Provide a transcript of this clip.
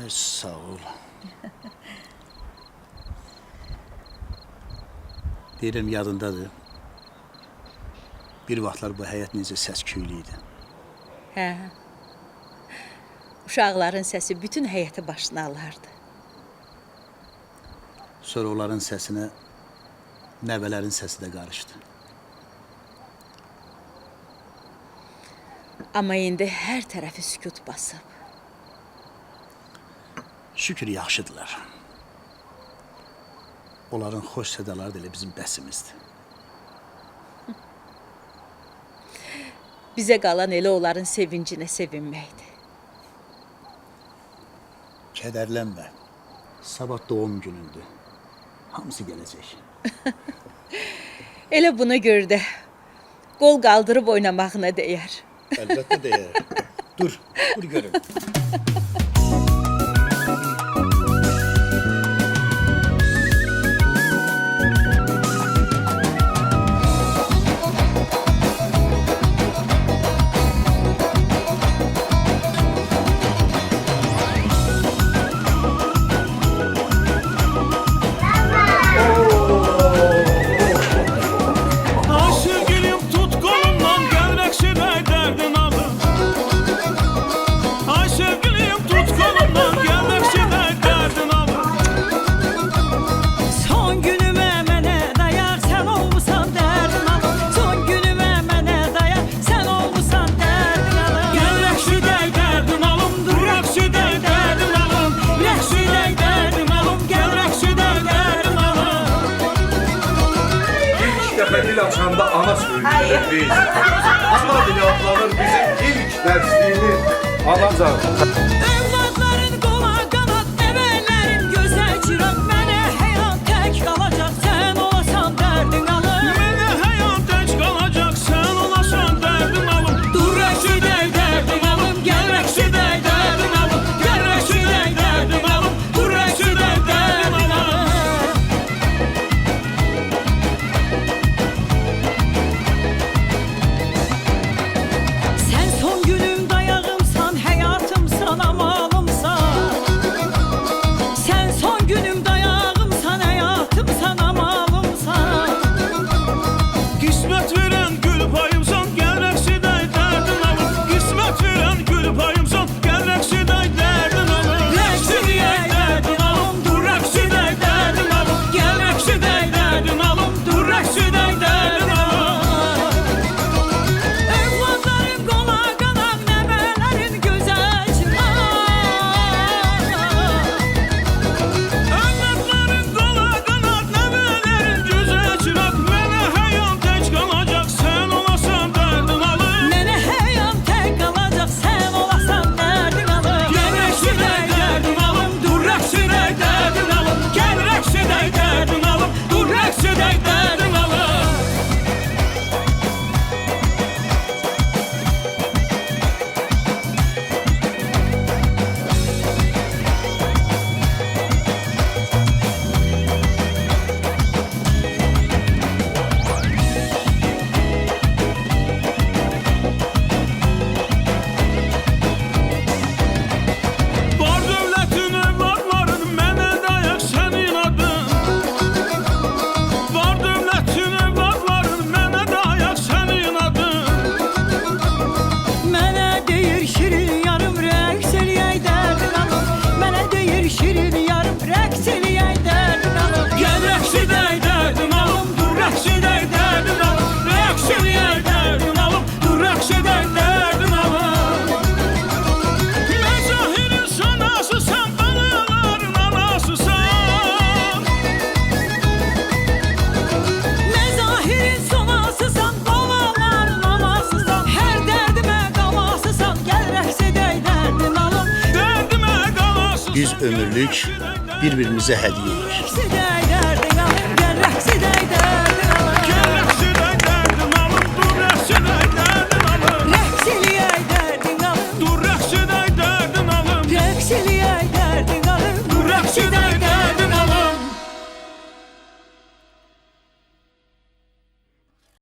Ay, sağ ol. Deyirəm, yadındadır. Bir vaxtlar bu həyat necə səs-küylü idi. Hə. Uşaqların səsi bütün həyəti başına alardı. Sonra onların səsinə nəvələrin səsi də qarışdı. Amma indi hər tərəfi sükut basıb. Şükür yaxşıdırlar. Onların xoş sədaları da elə bizim bəsimizdir. Bizə qalan elə onların sevincinə sevinməkdir. Kədərlənmə. Sabah doğum günündür. Hamısı gələcək. Elə buna görə də qol qaldırıb oynamağına dəyər. Əlbəttə deyər. Dur görüm. Dil açanda ana söylüyor biz. Ana dili adlanır bizim ilk dersliyimiz anacan. Evladların qola qanad, nəvələrin gözə çıraq. Mənə həyat tək qalacaq, sən olasan dərdin alım. Mənə həyat tək qalacaq, sən olasan dərdin alım. Dur rəqsidək dərdin alım, gəl rəqsidək dərdin alım. Gəl rəqsidək dərdin alım, dur rəqsidək dərdin alım. Sən son günüm dayağımsan, həyatımsan, amalımsan. Sən son günüm dayağımsan, həyatımsan, amalımsan. Qismət verən gül payımsan, gəl rəqsidək dərdin alım. Qismət verən gül payımsan, gəl rəqsidək dərdin alım. Rəqsidək dərdin alım, dur rəqsidək dərdin alım. Gəl rəqsidək dərdin alım, dur rəqsidək dərdin alım. Evladların qola qanad, nəvələrin gözə çıraq. Övladların qola qanad, nəvələrin gözə çıraq. Mənə həyat tək qalacaq, sən olasan dərdin alım. Mənə həyat tək qalacaq, sən olasan dərdin alım. Gəl rəqsidək dərdin alım, dur rəqsidək dərdin alım. Gəl rəqsidək dərdin alım, dur rəqsidək dərdin alım. Var dövlətin, övladların, mənə dayaq sənin adın. Var dövlətin, övladların, mənə dayaq sənin adın. Mənə deyir şirin yarım, rəqs eləyək dərdin alım. Mənə deyir şirin yarım, rəqs eləyək dərdin alım. Gəl rəqsidək dərdin alım, dur rəqsidək dərdin alım. Rəqs eləyək dərdin alım, dur rəqsidək dərdin alım. Məzahirin sanasısan, balaların anasısan. Məzahirin sonasısan, balaların anasısan. Hər dərdimə qalasısan, gəl rəqs edək dərdin alım. Dərdimə qalasın. Biz ömürlük bir-birimizə hədiyyə edik. Rəqs edək